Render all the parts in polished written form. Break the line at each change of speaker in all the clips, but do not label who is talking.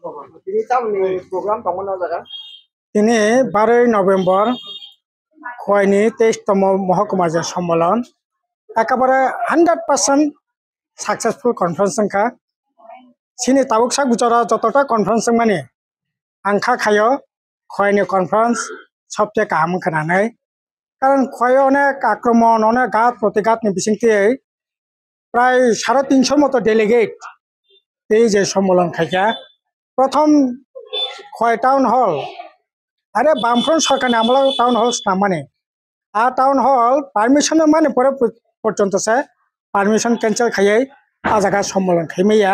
Ini tahu nih program bangun apa?
তিনি 12 November খোয়াইনি 23তম মহকুমা যে সম্মেলন একেবারে 100% সাকসেসফুল কনফারেন্স সংখ্যা সিনি তাবুকসা গুজরা যতটা কনফারেন্স মানে আংখা খায় খোয়াইনি কনফারেন্স সবচেয়ে কাহাম খানাनै কারণ খোয়াই অনেক আক্রমণ অনেক ঘাত প্রতিঘাতনি বিসিংতি প্রায় 350 মতো ডেলিগেট এই যে সম্মেলন খাইয়া প্রথম খোয়াই টাউন হল আরে বামফ্রন্ট সরকার আমলা টাউন হল মানে আর টাউন হল পারমিশন মানে পরে পর্যন্ত সে পারমিশন ক্যান্সেল খাইয়ে আ জায়গা সম্মেলন খাইমাইয়া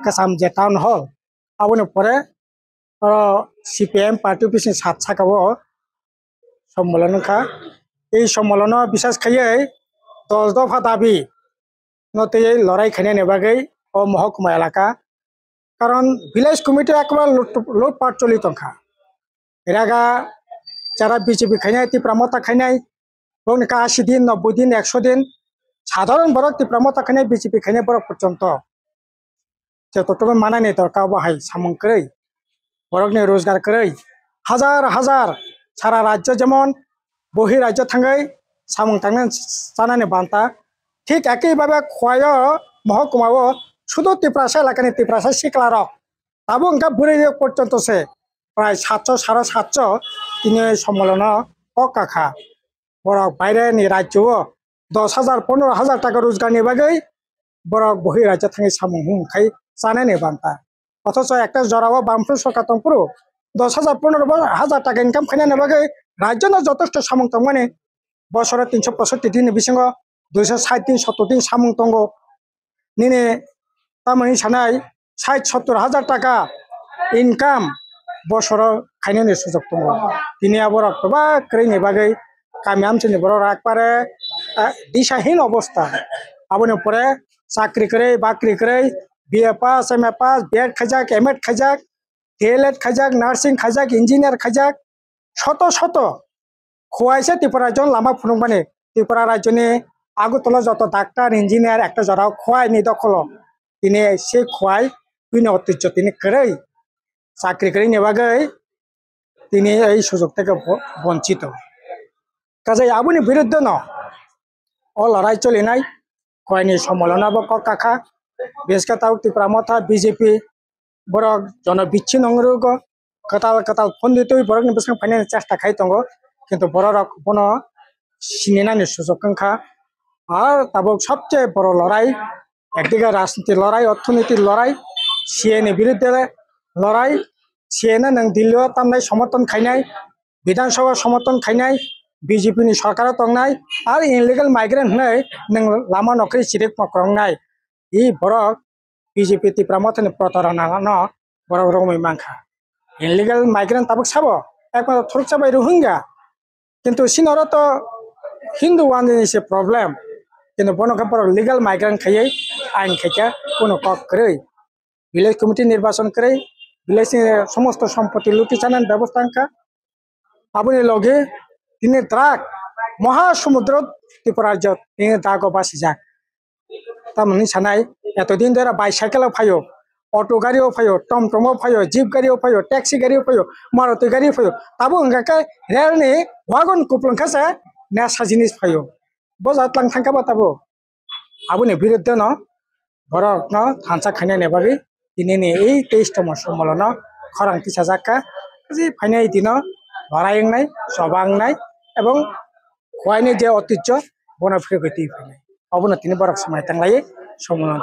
কাসাম যে টাউন হল আবনে পরে সিপিএম পার্টি অফিসনি সাত সাকাবো সম্মেলন খা এই সম্মেলন বিশেষ খাইয়ে 10 দফা দাবি নতে লড়াই খাইনে নেবাগৈ ও মহকুমা এলাকা কারণ ভিলেজ কমিটি একবার লুটপাট চলিত খা এরাগা যারা বিজেপি খাইনাই তীব্রামতা খাইনাই বংকা 80 দিন 90 দিন 100 দিন সাধারণ বরক তীব্রামতা খাইনাই বিজেপি খাইনাই বরক পর্যন্ত যতটুকু মানানি দরকার বাহাই সামং করেই বরকনি রোজগার করেই হাজার হাজার সারা রাজ্য যেমন বহি রাজ্য থাঙ্গাই সামং থাঙ্গান জানানি বান্তা ঠিক একইভাবে খোয়াই মহকুমাও শুধু ত্রিপুরাশা এলাকানি ত্রিপুরাশা শিকলা রক তাবো ওঙ্কা বুড়ি পর্যন্ত সে প্রায় 700 750 তিনি সম্মেলন অকাখা বরক বাইরে রাজ্য 10,000 15,000 টাকা রোজগার নিবাগৈ বরক বহি রাজ্য থাকি সামুং হুমখাই জানানি বান্তা অথচ একটা জরাও বামফ্রন্ট সরকার তংপুরো 10,000 15,000 টাকা ইনকাম খাইনা নেবাগৈ রাজ্য যথেষ্ট সামুং তং মানে বছরে 365 দিন বিসঙ্গ 260 দিন 70 দিন সামুং তঙ্গ নিনে তামানি সানাই 60-70,000 টাকা ইনকাম বছর খাইনানি সুযোগ দङ তিনি আবার অক্টোবা ক্রেই নেবাগৈ কামি আমচিনি বড় একবারে দিশাহীন অবস্থা আবনে পরে চাকরি করে বাকরি করে BA pass M A pass BEd খাইজাক এমএড খাইজাক ডিএলএড খাইজাক নার্সিং খাইজাক ইঞ্জিনিয়ার খাইজাক শত শত খোয়াইছে ত্রিপুরা রাজ্য লামা ফুনুংবানি ত্রিপুরা রাজ্যনি আগতলা যত ডাক্তার ইঞ্জিনিয়ার একটা জরাও খোয়াইনি দখল তিনি সে খোয়াই তিনি ঐতিহ্য তিনি করেই চাকরি করে নেবাগৈ তিনি এই সুযোগ থেকে বঞ্চিত কাজে আবুনি বিরুদ্ধে ন ও লড়াই চলিনাই খোয়াইনি সম্মেলন কাখা বেশকে তাও ত্রিপুরামথা বিজেপি বরক জনবিচ্ছিন্ন অঙ্গ কতাল কতাল ফোন দিতে বরক বেশকে ফাইনাল চেষ্টা খাই দङ কিন্তু বড় কোনো সিনেনানি সুযোগ কাঙ্ক্ষা আর তাবক সবচেয়ে বড় লড়াই একদিকে রাজনীতির লড়াই অর্থনীতির লড়াই সিএনএ বিরুদ্ধে লড়াই সিএনএ নং দিল্লিও তামনাই সমর্থন খাইনাই বিধানসভা সমর্থন খাইনাই বিজেপি नि सरकार तंगनाय और इनलिगल माइग्रेंट होनाय नों लामा नखरि सिरिक मक्रंनाय इ बरक बिजेपि त्रिपुरामथनि प्रतारना न बरक रमै मांखा इनलिगल माइग्रेंट ताबक साबो एकमात्र थुरुक साबाय रोहिंग्या किन्तु सिनरो तो हिंदू वाननि से प्रॉब्लम किन्तु बनका बरक लिगल माइग्रेंट खायै आइन खायका कोनो कक करै विलेज कमिटी निर्वाचन करै विलेज समस्त सम्पत्ति लुटी चानान व्यवस्था आबुनि लगे তিনি দ্রাক মহাসমুদ্র ত্রিপুরা রাজ্য তিনি দ্রাগ বাসি যাক তামনি সানাই এতদিন ধরে বাইসাইকেল ফাইও অটো গাড়িও ফাইও টমটমও ফাইও জিপ গাড়িও ফাইও ট্যাক্সি গাড়িও ফাইও মারুতি গাড়িও ফাইও তাবো ওঙ্গাকে রেলনি ওয়াগন কুপলংখাসে নেশা জিনিস ফাইও বজাতলাং থাঙ্কাবা তাবো আবুনি বিরুদ্ধে ন বরক ন থানসা খাইনা নেবাগৈ তিনি এই 23তম সম্মেলন খরাং পিছা যাক্কা জি ফাইনাই দিন লড়াইংনাই সবাংনাই এবং খোয়াইনি যে ঐতিহ্য বনফিরে গতি অবনতিনি বরক সময় তাংলাই সম্মেলন